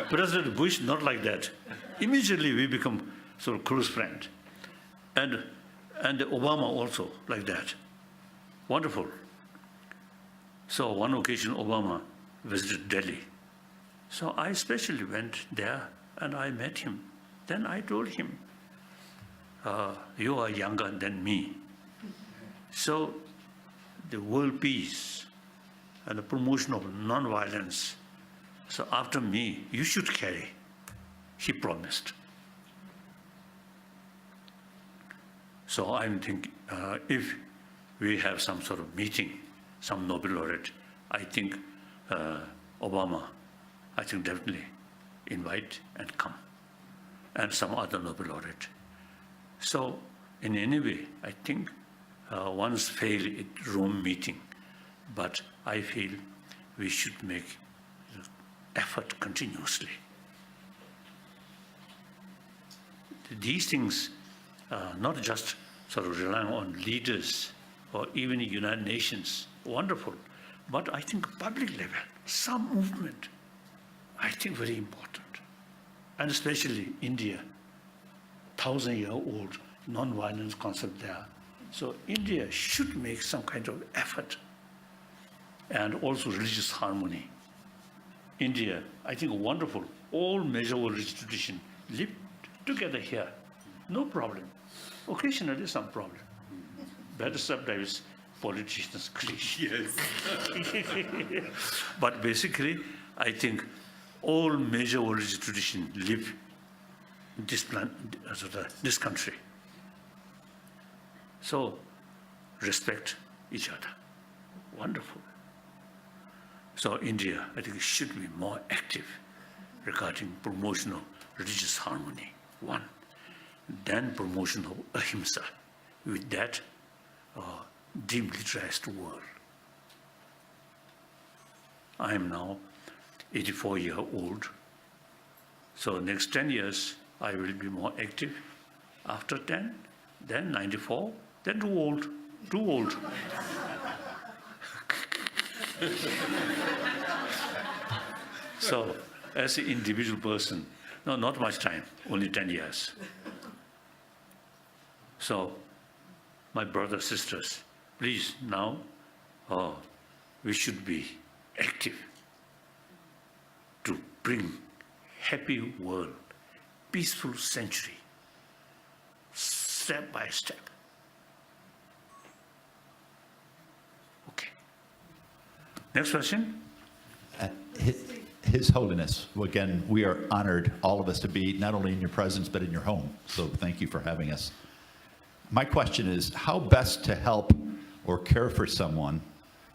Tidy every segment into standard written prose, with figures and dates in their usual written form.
President Bush, not like that. Immediately we become sort of close friend. And Obama also like that. Wonderful. So one occasion Obama visited Delhi. So I especially went there and I met him. Then I told him, you are younger than me. So the world peace and the promotion of non-violence, so after me, you should carry. He promised. So I'm thinking, if we have some sort of meeting, some Nobel laureate, I think Obama, I think definitely invite and come, and some other Nobel laureate. So in any way, I think once failed at Rome meeting, but I feel we should make effort continuously. These things, not just sort of relying on leaders or even the United Nations, wonderful, but I think public level, some movement, I think very important. And especially India, 1,000-year-old non-violence concept there. So India should make some kind of effort, and also religious harmony. India, I think wonderful, all major religious traditions live together here, no problem. Occasionally some problem. Better sometimes politicians clash. Yes. But basically, I think all major religious traditions live in this country. So respect each other. Wonderful. So India, I think, should be more active regarding promotion of religious harmony, one. Then promotion of ahimsa. With that, demilitarized world. I am now 84-year-old. So next 10 years, I will be more active. After 10, then 94, then too old. Too old. So, as an individual person, no, not much time, only 10 years. So, my brothers, sisters, please now, we should be active to bring happy world, peaceful century, step by step. Okay. Next question. His Holiness, again, we are honored, all of us, to be not only in your presence, but in your home. So thank you for having us. My question is, how best to help or care for someone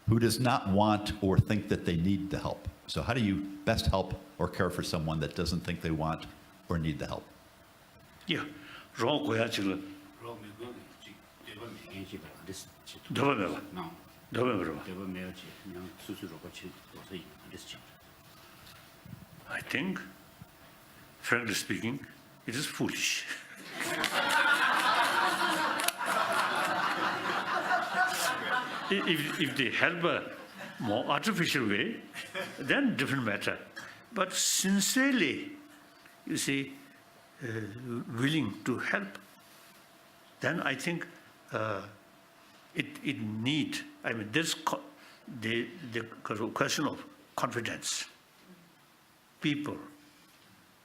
who does not want or think that they need the help? So how do you best help or care for someone that doesn't think they want or need the help? Yeah. No. I think, frankly speaking, it is foolish. If they help a more artificial way, then different matter. But sincerely, you see, willing to help, then I think it need. I mean, there's the question of confidence. People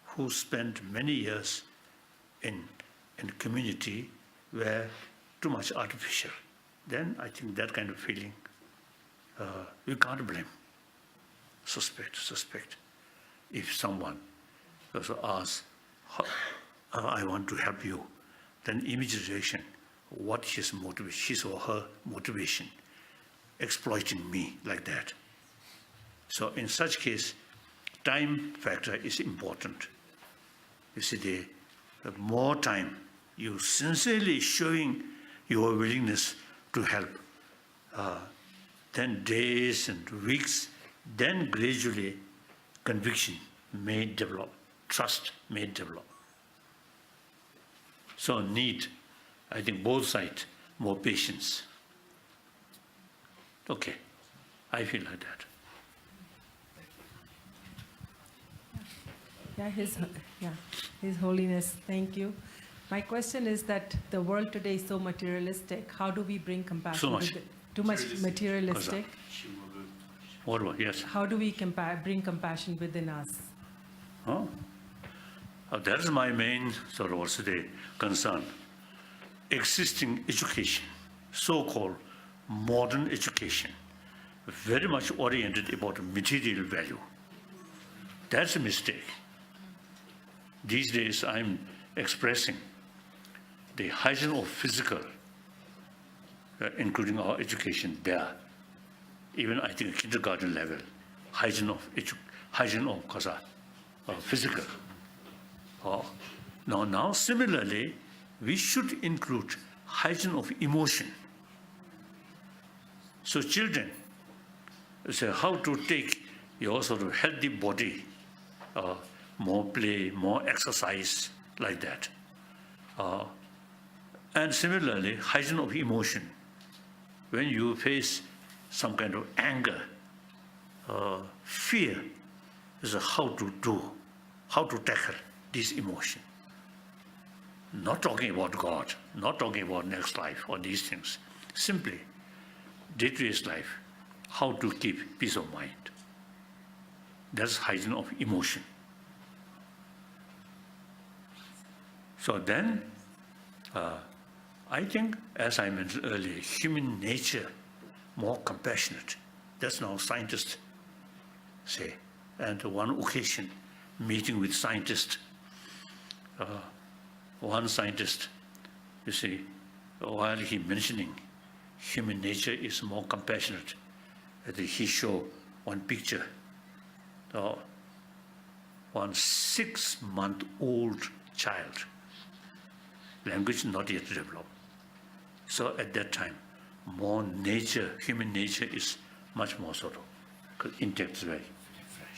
who spend many years in a community where too much artificial, then I think that kind of feeling, we can't blame. Suspect. If someone also asks, I want to help you, then immediate reaction, what his motivation, his or her motivation, exploiting me like that. So in such case, time factor is important. You see, the more time you sincerely showing your willingness to help, then days and weeks, then gradually conviction may develop, trust may develop. So need, I think, both sides more patience. Okay, I feel like that. His Holiness, thank you. My question is that the world today is so materialistic. How do we bring compassion? So much. Too much materialistic. What about, yes. How do we bring compassion within us? Oh. That is my main sort of what's the concern. Existing education, so-called modern education, very much oriented about material value. That's a mistake. These days I'm expressing the hygiene of physical, including our education there. Even I think kindergarten level, hygiene of physical. Now similarly, we should include hygiene of emotion. So children say how to take your sort of healthy body, more play, more exercise, like that. And similarly, hygiene of emotion. When you face some kind of anger, fear, is how to do, how to tackle this emotion. Not talking about God, not talking about next life or these things. Simply, day-to-day life, how to keep peace of mind. That's hygiene of emotion. So then, I think, as I mentioned earlier, human nature, more compassionate. That's now scientists say. And one occasion, meeting with scientists, one scientist, you see, while he mentioning human nature is more compassionate, he showed one picture, one 6-month-old child, language not yet developed. So at that time, more nature, human nature is much more sort of intact way,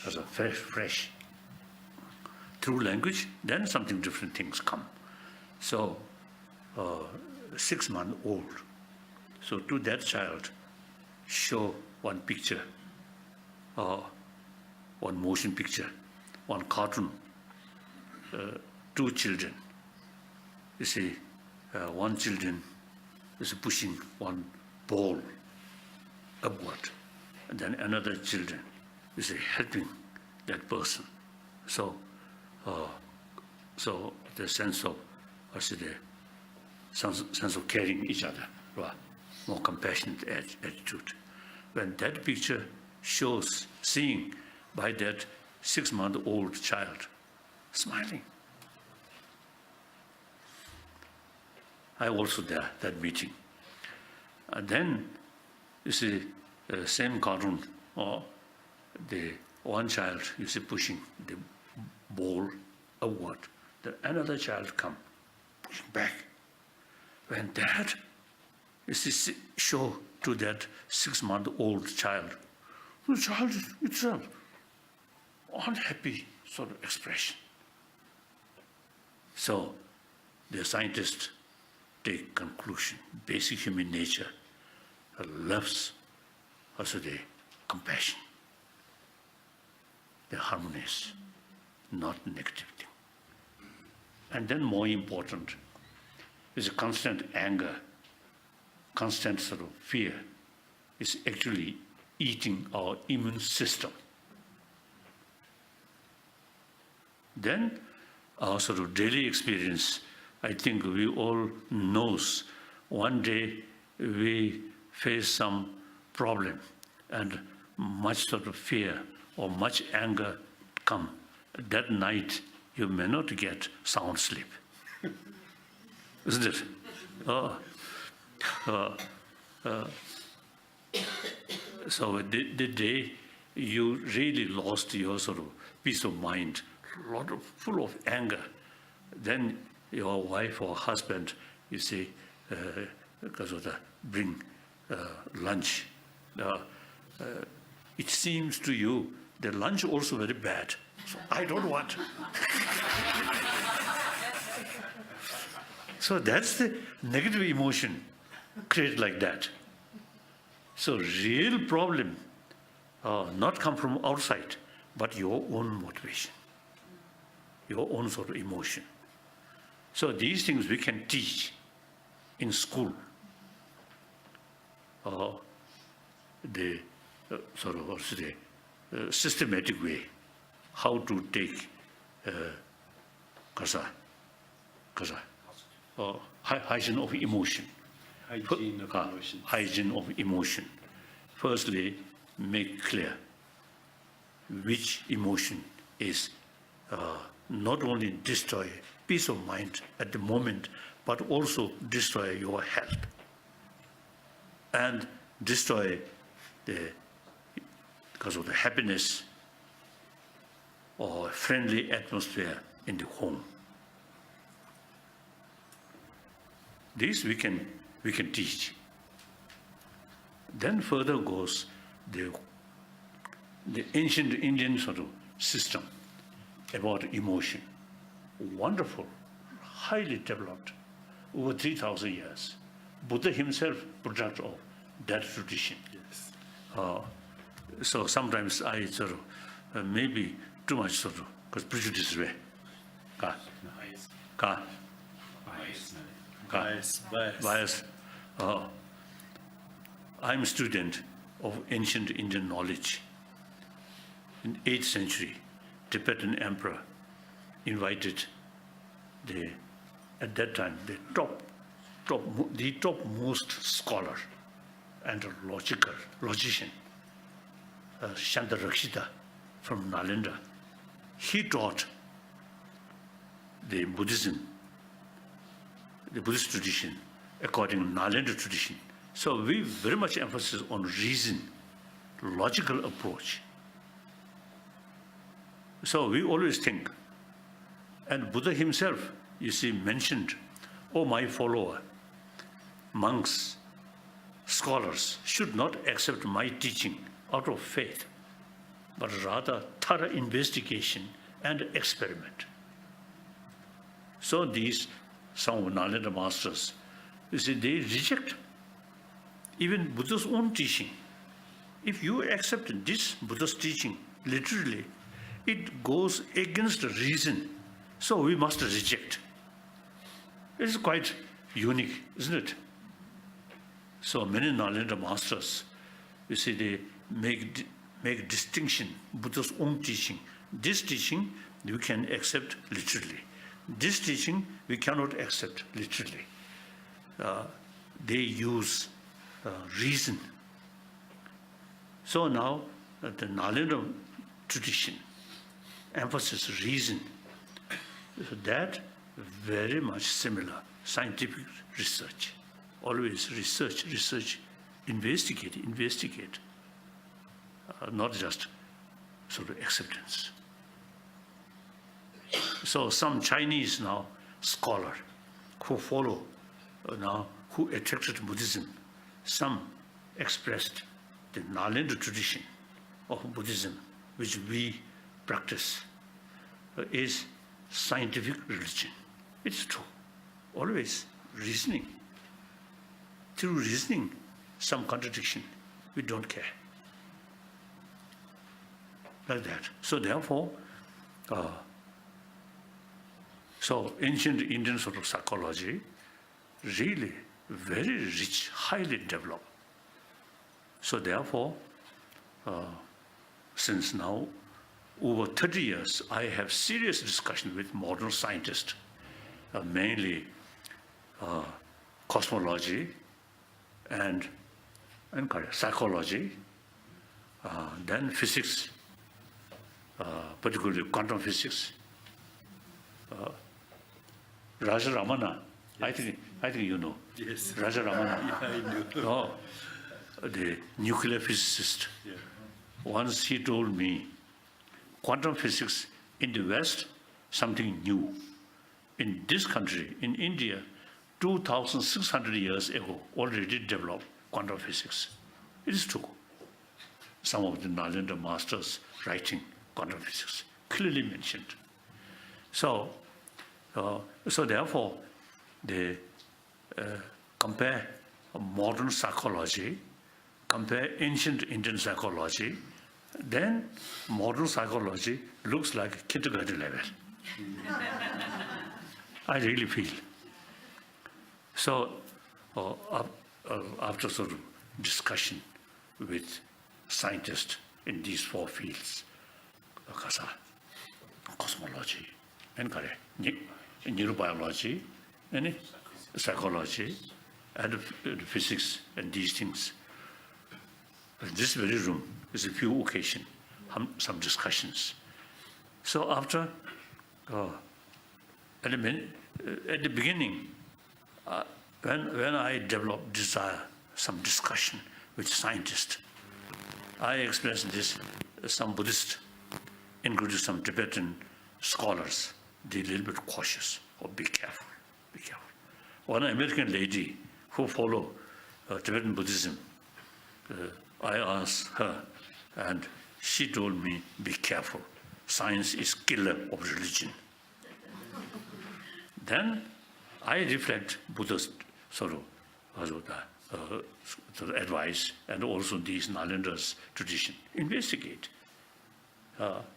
as a fresh. Through language, then something different things come. So 6-month-old. So to that child, show one picture, one motion picture, one cartoon, 2 children. You see, one children is pushing one ball upward, and then another children is helping that person. So the sense of, sense of caring each other, right? More compassionate attitude. When that picture shows, seeing by that 6-month-old child smiling. I also there, that meeting. And then, you see, same cartoon, or the one child, you see, pushing the ball upward. Then another child come, pushing back. When that, you see, show to that 6-month-old child, the child itself, unhappy sort of expression. So, the scientists take conclusion, basic human nature loves also the compassion, the harmonious, not negative thing. And then more important is a constant anger, constant sort of fear is actually eating our immune system. Then our sort of daily experience, I think we all knows one day we face some problem and much sort of fear or much anger come. That night you may not get sound sleep. Isn't it? So the day you really lost your sort of peace of mind, full of anger, then your wife or husband, you say, because of the bring lunch. It seems to you the lunch also very bad, so I don't want. So that's the negative emotion created like that. So real problem not come from outside, but your own motivation. your own sort of emotion. So these things we can teach in school, the sort of what's the systematic way, how to take hygiene of emotion. Hygiene of emotion. Hygiene of emotion. Firstly, make clear which emotion is not only destroy peace of mind at the moment, but also destroy your health and destroy because of the happiness or friendly atmosphere in the home. This we can teach. Then further goes the ancient Indian sort of system about emotion. Wonderful, highly developed, over 3,000 years. Buddha himself, product of that tradition. Yes. So sometimes I sort of, maybe too much sort of, because prejudice way. Bias. Bias. I'm a student of ancient Indian knowledge. In 8th century, Tibetan emperor invited at that time, the topmost scholar and logician, Shantarakshita from Nalanda. He taught the Buddhism, the Buddhist tradition, according to Nalanda tradition. So we very much emphasis on reason, logical approach. So we always think, and Buddha himself, you see, mentioned, "Oh, my follower, monks, scholars should not accept my teaching out of faith, but rather thorough investigation and experiment." So these, some of Nalanda masters, you see, they reject even Buddha's own teaching. If you accept this Buddha's teaching literally, it goes against reason. So we must reject. It is quite unique, isn't it? So many Nalanda masters, you see, they make distinction, Buddha's own teaching. This teaching we can accept literally. This teaching we cannot accept literally. They use reason. So now the Nalanda tradition emphasis reason. So that very much similar scientific research. Always research, investigate, not just sort of acceptance. So some Chinese now scholar who follow now, who attracted Buddhism, some expressed the Nalanda tradition of Buddhism, which we practice, is scientific religion. It's true. Always reasoning. Through reasoning, some contradiction, we don't care. Like that. So therefore, so ancient Indian sort of psychology, really very rich, highly developed. So therefore, since now over 30 years, I have serious discussion with modern scientists, mainly cosmology and psychology, then physics, particularly quantum physics. Raja Ramana, yes. I think you know. Yes. Raja Ramana. Yeah, I know. Oh, the nuclear physicist. Yeah. Once he told me, quantum physics in the West, something new. In this country, in India, 2,600 years ago, already developed quantum physics. It is true. Some of the Nalanda masters writing quantum physics clearly mentioned. So therefore, they compare modern psychology, compare ancient Indian psychology, then modern psychology looks like kindergarten level. I really feel. So after sort of discussion with scientists in these 4 fields, cosmology, and neurobiology, and psychology, and physics, and these things. In this very room is a few occasions, some discussions. So after, at the beginning, when I developed desire, some discussion with scientists, I expressed this, some Buddhists, including some Tibetan scholars, they're a little bit cautious, or be careful, be careful. One American lady who follow Tibetan Buddhism, I asked her, and she told me, be careful, science is killer of religion. Then I reflect Buddha's sort of advice, and also these Nalendra's tradition. Investigate.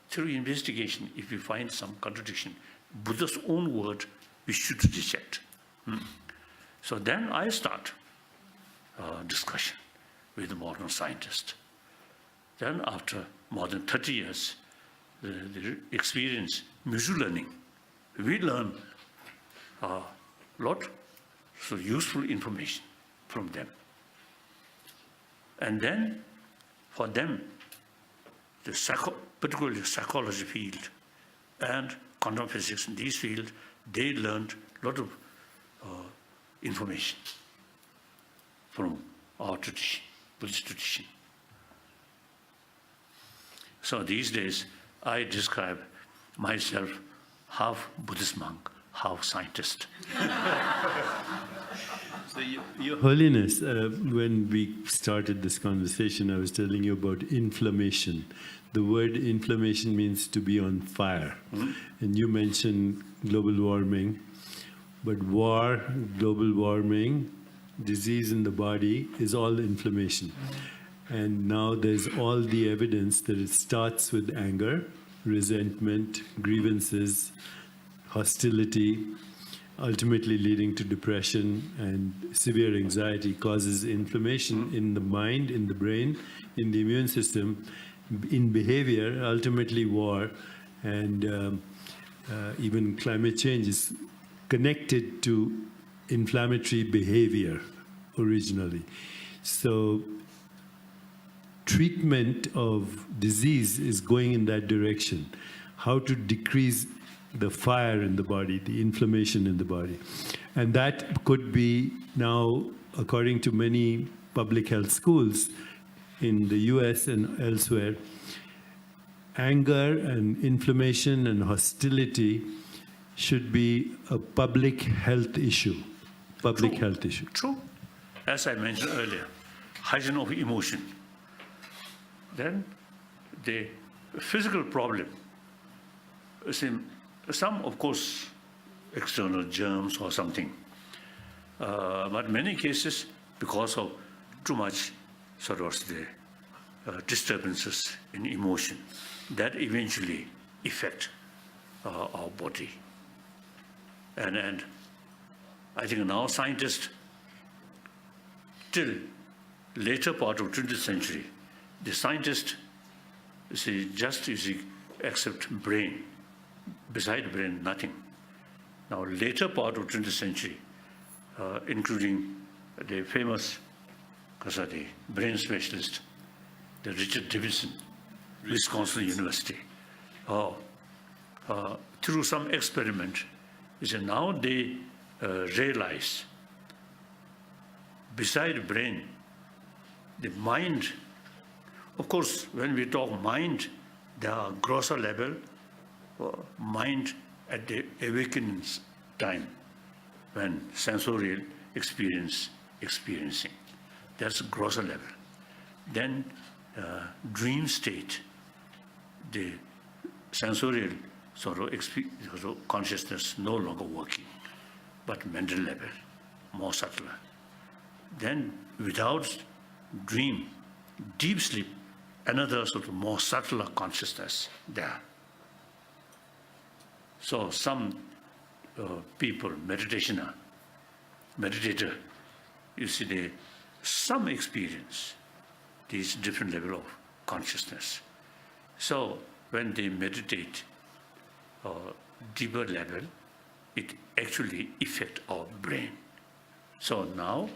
Through investigation, if we find some contradiction, Buddha's own word, we should reject. So then I start discussion with the modern scientist. Then after more than 30 years, the experience, music learning, we learn a lot of useful information from them. And then for them, particularly psychology field and quantum physics in these fields, they learned a lot of information from our tradition, Buddhist tradition. So these days, I describe myself half Buddhist monk, half scientist. So, Your Holiness, when we started this conversation, I was telling you about inflammation. The word inflammation means to be on fire. And you mentioned global warming, but war, global warming, disease in the body is all inflammation. And now there's all the evidence that it starts with anger, resentment, grievances, hostility, ultimately leading to depression and severe anxiety, causes inflammation in the mind, in the brain, in the immune system, in behavior, ultimately war, and even climate change is connected to inflammatory behavior originally. So treatment of disease is going in that direction. How to decrease the fire in the body, the inflammation in the body. And that could be now, according to many public health schools in the US and elsewhere, anger and inflammation and hostility should be a public health issue. Public health issue. True. As I mentioned earlier, hygiene of emotion. Then the physical problem, some, of course, external germs or something. But many cases, because of too much sort of the disturbances in emotion, that eventually affect our body. And I think now scientists, till later part of 20th century, the scientists just accept brain. Beside brain, nothing. Now, later part of 20th century, including the famous the brain specialist, the Richard Davidson, Wisconsin University, through some experiment, now they realize beside brain, the mind. Of course, when we talk mind, there are grosser level, mind at the awakening time, when sensorial experiencing. That's grosser level. Then dream state, the sensorial sort of consciousness no longer working, but mental level, more subtler. Then without dream, deep sleep, another sort of more subtler consciousness there. So some people, meditator, you see, they some experience these different level of consciousness. So when they meditate deeper level, it actually affect our brain. So now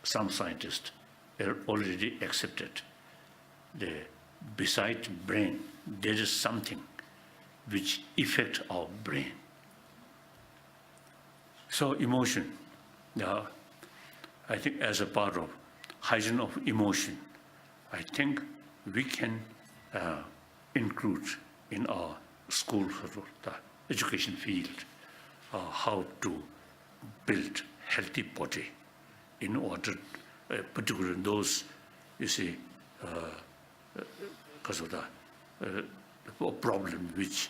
some scientists have already accepted that beside brain, there is something which affect our brain. So emotion, I think as a part of hygiene of emotion, I think we can include in our school the education field how to build healthy body in order, particularly those, you see, because of the problem which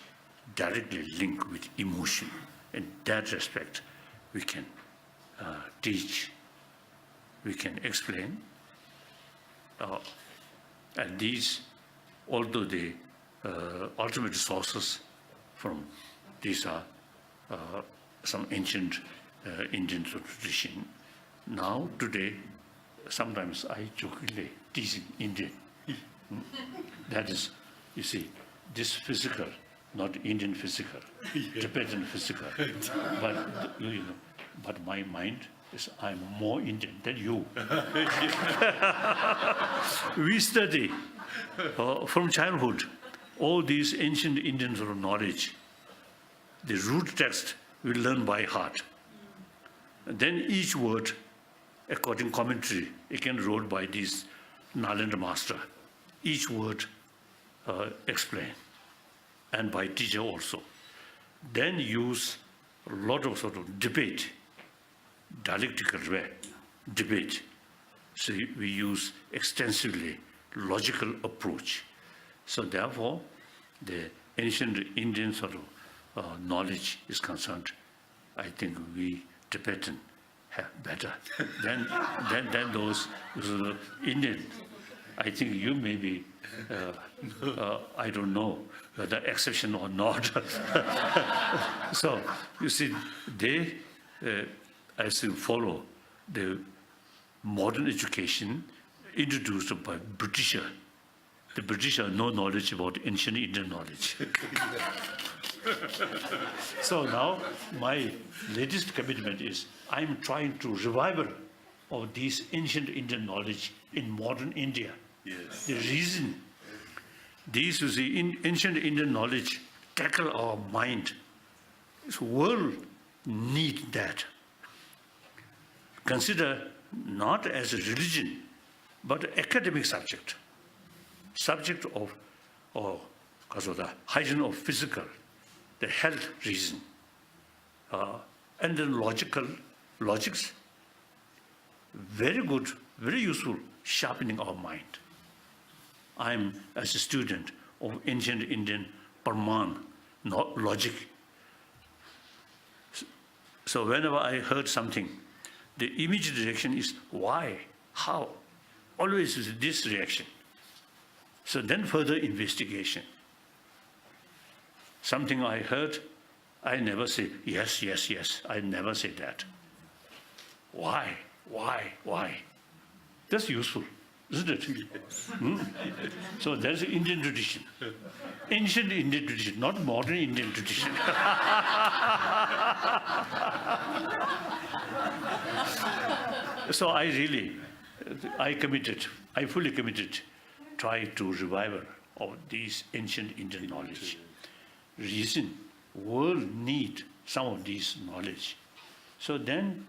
directly link with emotion. In that respect, we can teach, we can explain, and these, although the ultimate sources from these are some ancient Indian tradition. Now, today, sometimes I jokingly teasing Indian. That is, you see, this physical, not Indian physical, Tibetan physical. But, you know, but my mind is, I'm more Indian than you. We study from childhood all these ancient Indian sort of knowledge. The root text we learn by heart. And then each word, according commentary, again wrote by this Nalanda master, each word explained, and by teacher also. Then use a lot of sort of debate, dialectical way, debate. So we use extensively logical approach. So therefore, the ancient Indian sort of knowledge is concerned, I think we Tibetan have better than those Indian. I think you may be, I don't know whether exception or not. So you see, they, as you follow the modern education introduced by Britisher. The British have no knowledge about ancient Indian knowledge. So now my latest commitment is I'm trying to revival of this ancient Indian knowledge in modern India. Yes. The reason these, you see, ancient Indian knowledge tackle our mind. This world need that. Consider not as a religion, but academic subject. Subject of, because of the hygiene of physical, the health reason, and then logics, very good, very useful, sharpening our mind. I'm, as a student of ancient Indian Parman, logic. So whenever I heard something, the immediate reaction is why, how, always is this reaction. So then further investigation. Something I heard, I never say, yes, yes, yes. I never say that. Why? That's useful, isn't it? Yes. So there's an Indian tradition. Ancient Indian tradition, not modern Indian tradition. So I fully committed, try to revival of these ancient Indian knowledge. Reason, world need some of these knowledge. So then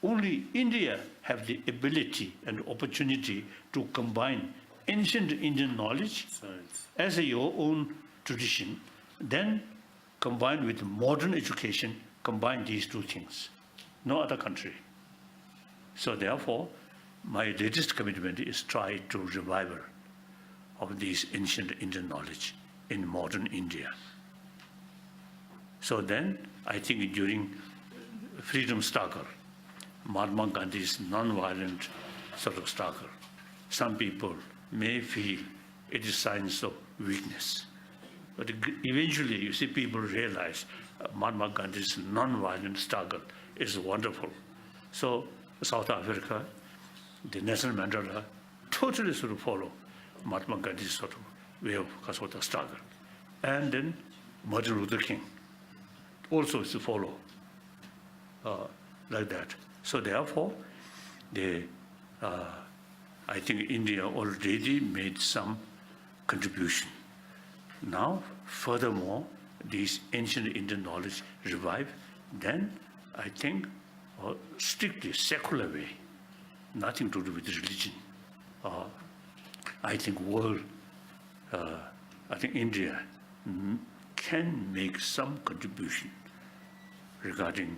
only India have the ability and opportunity to combine ancient Indian knowledge as your own tradition, then combine with modern education, combine these two things. No other country. So therefore, my latest commitment is try to revival of these ancient Indian knowledge in modern India. So then, I think during freedom struggle, Mahatma Gandhi's non-violent sort of struggle, some people may feel it is signs of weakness. But eventually, you see, people realize Mahatma Gandhi's non-violent struggle is wonderful. So South Africa, the Nelson Mandela, totally sort of follow Mahatma Gandhi's sort of way of sort of struggle. And then Martin Luther King also is to follow like that. So therefore, I think India already made some contribution. Now, furthermore, this ancient Indian knowledge revive, then I think strictly secular way, nothing to do with religion. I think I think India can make some contribution regarding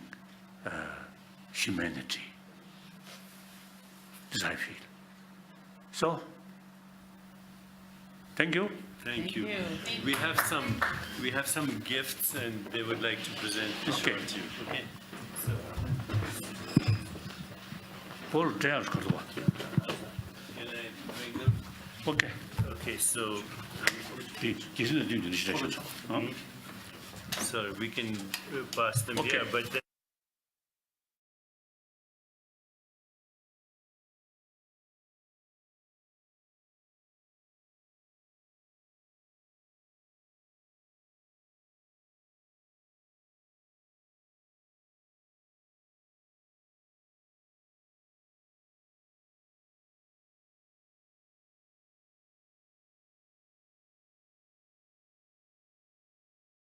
humanity. This I feel. So, thank you. Thank you. We have some gifts, and they would like to present the show Okay. to you. Okay. Paul, tell us, Can I bring them? okay. Okay. So, This is the initiation. sorry, we can pass them Okay. here, but.